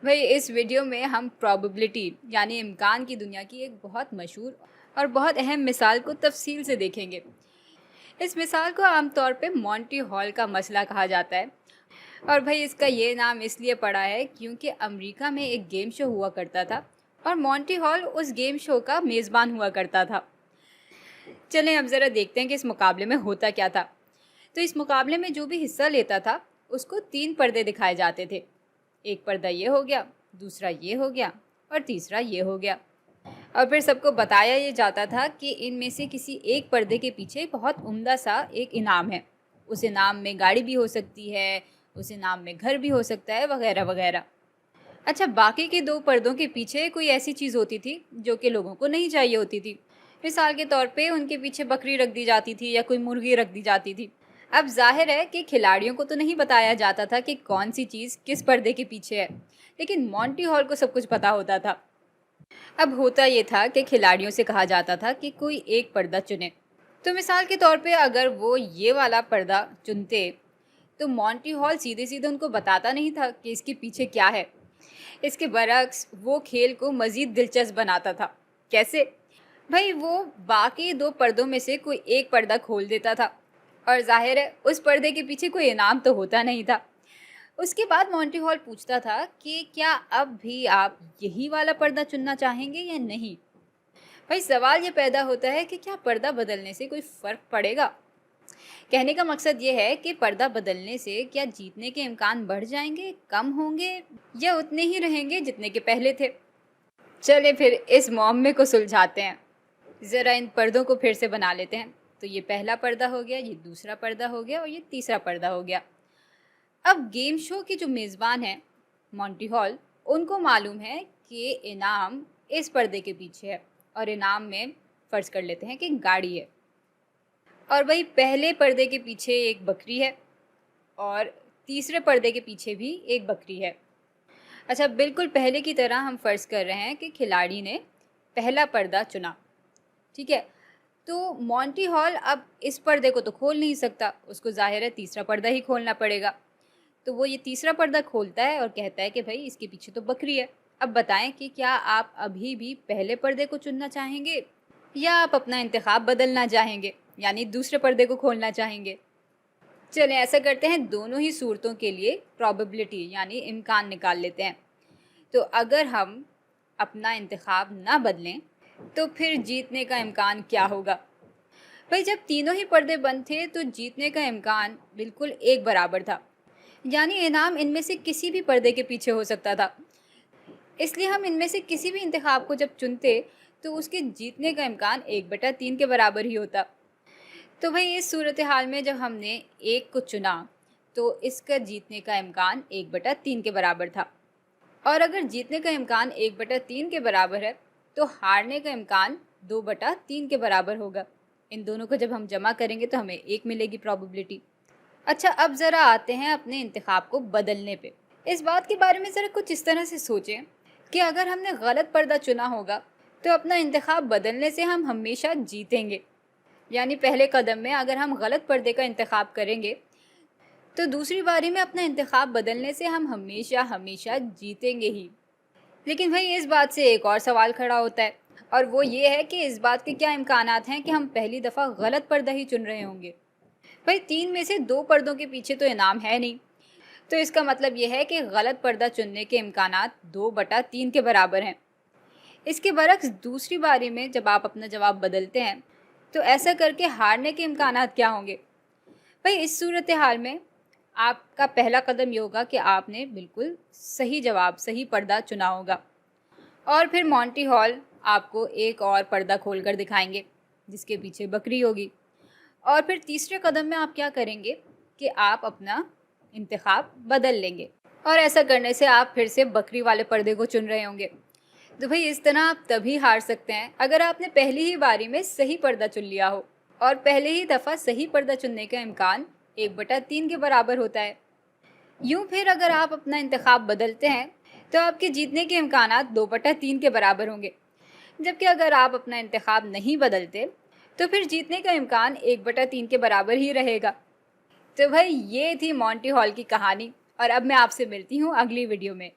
بھائی اس ویڈیو میں ہم پرابیبلٹی یعنی امکان کی دنیا کی ایک بہت مشہور اور بہت اہم مثال کو تفصیل سے دیکھیں گے۔ اس مثال کو عام طور پہ مونٹی ہال کا مسئلہ کہا جاتا ہے، اور بھائی اس کا یہ نام اس لیے پڑا ہے کیونکہ امریکہ میں ایک گیم شو ہوا کرتا تھا اور مونٹی ہال اس گیم شو کا میزبان ہوا کرتا تھا۔ چلیں اب ذرا دیکھتے ہیں کہ اس مقابلے میں ہوتا کیا تھا۔ تو اس مقابلے میں جو بھی حصہ لیتا تھا اس کو 3 پردے دکھائے جاتے تھے۔ ایک پردہ یہ ہو گیا، دوسرا یہ ہو گیا اور تیسرا یہ ہو گیا، اور پھر سب کو بتایا یہ جاتا تھا کہ ان میں سے کسی ایک پردے کے پیچھے بہت عمدہ سا ایک انعام ہے۔ اس انعام میں گاڑی بھی ہو سکتی ہے، اس انعام میں گھر بھی ہو سکتا ہے، وغیرہ وغیرہ۔ اچھا، باقی کے 2 پردوں کے پیچھے کوئی ایسی چیز ہوتی تھی جو کہ لوگوں کو نہیں چاہیے ہوتی تھی۔ مثال کے طور پہ ان کے پیچھے بکری رکھ دی جاتی تھی یا کوئی مرغی رکھ دی جاتی تھی۔ اب ظاہر ہے کہ کھلاڑیوں کو تو نہیں بتایا جاتا تھا کہ کون سی چیز کس پردے کے پیچھے ہے، لیکن مونٹی ہال کو سب کچھ پتا ہوتا تھا۔ اب ہوتا یہ تھا کہ کھلاڑیوں سے کہا جاتا تھا کہ کوئی ایک پردہ چنے۔ تو مثال کے طور پہ اگر وہ یہ والا پردہ چنتے تو مونٹی ہال سیدھے سیدھے ان کو بتاتا نہیں تھا کہ اس کے پیچھے کیا ہے۔ اس کے برعکس وہ کھیل کو مزید دلچسپ بناتا تھا۔ کیسے؟ بھائی وہ باقی 2 پردوں میں سے کوئی ایک پردہ کھول دیتا تھا، اور ظاہر ہے اس پردے کے پیچھے کوئی انعام تو ہوتا نہیں تھا۔ اس کے بعد مونٹی ہال پوچھتا تھا کہ کیا اب بھی آپ یہی والا پردہ چننا چاہیں گے یا نہیں؟ بھائی سوال یہ پیدا ہوتا ہے کہ کیا پردہ بدلنے سے کوئی فرق پڑے گا؟ کہنے کا مقصد یہ ہے کہ پردہ بدلنے سے کیا جیتنے کے امکان بڑھ جائیں گے، کم ہوں گے، یا اتنے ہی رہیں گے جتنے کے پہلے تھے؟ چلے پھر اس معمے کو سلجھاتے ہیں۔ ذرا ان پردوں کو پھر سے بنا لیتے ہیں۔ تو یہ پہلا پردہ ہو گیا، یہ دوسرا پردہ ہو گیا اور یہ تیسرا پردہ ہو گیا۔ اب گیم شو کے جو میزبان ہیں مونٹی ہال، ان کو معلوم ہے کہ انعام اس پردے کے پیچھے ہے، اور انعام میں فرض کر لیتے ہیں کہ گاڑی ہے، اور وہی پہلے پردے کے پیچھے ایک بکری ہے اور تیسرے پردے کے پیچھے بھی ایک بکری ہے۔ اچھا، بالکل پہلے کی طرح ہم فرض کر رہے ہیں کہ کھلاڑی نے پہلا پردہ چنا، ٹھیک ہے؟ تو مونٹی ہال اب اس پردے کو تو کھول نہیں سکتا، اس کو ظاہر ہے تیسرا پردہ ہی کھولنا پڑے گا۔ تو وہ یہ تیسرا پردہ کھولتا ہے اور کہتا ہے کہ بھائی اس کے پیچھے تو بکری ہے۔ اب بتائیں کہ کیا آپ ابھی بھی پہلے پردے کو چننا چاہیں گے یا آپ اپنا انتخاب بدلنا چاہیں گے، یعنی دوسرے پردے کو کھولنا چاہیں گے؟ چلیں ایسا کرتے ہیں، دونوں ہی صورتوں کے لیے پرابیبلٹی یعنی امکان نکال لیتے ہیں۔ تو اگر ہم اپنا انتخاب نہ بدلیں تو پھر جیتنے کا امکان کیا ہوگا؟ بھائی جب تینوں ہی پردے بند تھے تو جیتنے کا امکان بالکل ایک برابر تھا، یعنی انعام ان میں سے کسی بھی پردے کے پیچھے ہو سکتا تھا۔ اس لیے ہم ان میں سے کسی بھی انتخاب کو جب چنتے تو اس کے جیتنے کا امکان 1/3 کے برابر ہی ہوتا۔ تو بھائی اس صورتحال میں جب ہم نے ایک کو چنا تو اس کا جیتنے کا امکان 1/3 کے برابر تھا، اور اگر جیتنے کا امکان 1/3 کے برابر ہے تو ہارنے کا امکان 2/3 کے برابر ہوگا۔ ان دونوں کو جب ہم جمع کریں گے تو ہمیں 1 ملے گی پرابیبلٹی۔ اچھا، اب ذرا آتے ہیں اپنے انتخاب کو بدلنے پہ۔ اس بات کے بارے میں ذرا کچھ اس طرح سے سوچیں کہ اگر ہم نے غلط پردہ چنا ہوگا تو اپنا انتخاب بدلنے سے ہم ہمیشہ جیتیں گے، یعنی پہلے قدم میں اگر ہم غلط پردے کا انتخاب کریں گے تو دوسری باری میں اپنا انتخاب بدلنے سے ہم ہمیشہ ہمیشہ جیتیں گے ہی۔ لیکن بھائی اس بات سے ایک اور سوال کھڑا ہوتا ہے، اور وہ یہ ہے کہ اس بات کے کیا امکانات ہیں کہ ہم پہلی دفعہ غلط پردہ ہی چن رہے ہوں گے؟ بھائی 3 میں سے 2 پردوں کے پیچھے تو انعام ہے نہیں، تو اس کا مطلب یہ ہے کہ غلط پردہ چننے کے امکانات 2/3 کے برابر ہیں۔ اس کے برعکس دوسری باری میں جب آپ اپنا جواب بدلتے ہیں تو ایسا کر کے ہارنے کے امکانات کیا ہوں گے؟ بھائی اس صورتحال میں آپ کا پہلا قدم یہ ہوگا کہ آپ نے بالکل صحیح جواب، صحیح پردہ چنا ہوگا، اور پھر مونٹی ہال آپ کو ایک اور پردہ کھول کر دکھائیں گے جس کے پیچھے بکری ہوگی، اور پھر تیسرے قدم میں آپ کیا کریں گے کہ آپ اپنا انتخاب بدل لیں گے، اور ایسا کرنے سے آپ پھر سے بکری والے پردے کو چن رہے ہوں گے۔ تو بھائی اس طرح آپ تبھی ہار سکتے ہیں اگر آپ نے پہلی ہی باری میں صحیح پردہ چن لیا ہو، اور پہلے ہی دفعہ صحیح پردہ چننے کا امکان 1/3 کے برابر ہوتا ہے۔ یوں پھر اگر آپ اپنا انتخاب بدلتے ہیں تو آپ کے جیتنے کے امکانات 2/3 کے برابر ہوں گے، جبکہ اگر آپ اپنا انتخاب نہیں بدلتے تو پھر جیتنے کا امکان 1/3 کے برابر ہی رہے گا۔ تو بھائی یہ تھی مونٹی ہال کی کہانی، اور اب میں آپ سے ملتی ہوں اگلی ویڈیو میں۔